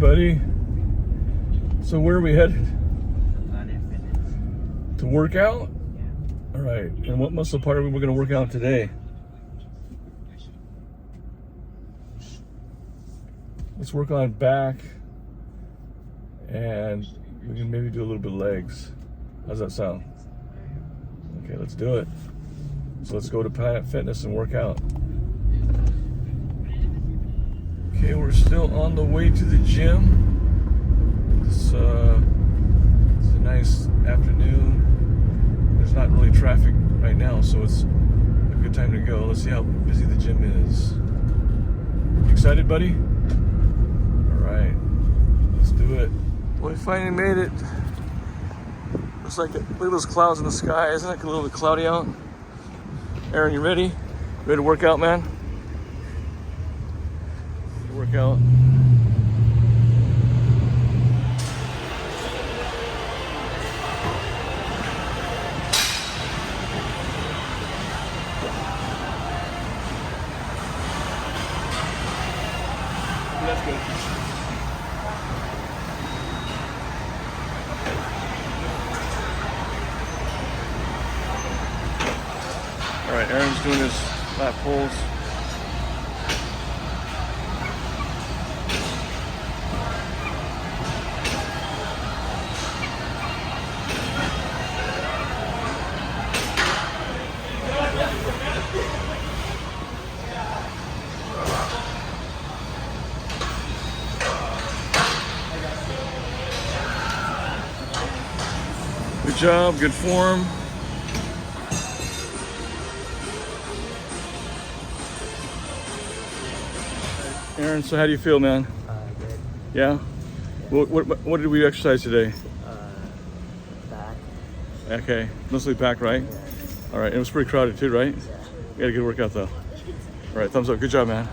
buddy. So where are we headed? To work out? All right. And what muscle part are we going to work out today? Let's work on back, and we can maybe do a little bit of legs. How's that sound? Okay, let's do it. So let's go to Planet Fitness and work out. Okay, we're still on the way to the gym. It's a nice afternoon. There's not really traffic right now, so it's a good time to go. Let's see how busy the gym is. You excited, buddy? All right, let's do it. Well, we finally made it. Looks like it. Look at those clouds in the sky. Isn't it a little bit cloudy out? Aaron, you ready? Ready to work out, man? Work out. That's good. All right, Aaron's doing his lat pulls. Good job, good form. Aaron, so how do you feel, man? Good. Yeah? What did we exercise today? Back. Okay, mostly back, right? Yeah. All right, it was pretty crowded too, right? Yeah. You had a good workout though. All right, thumbs up, good job, man.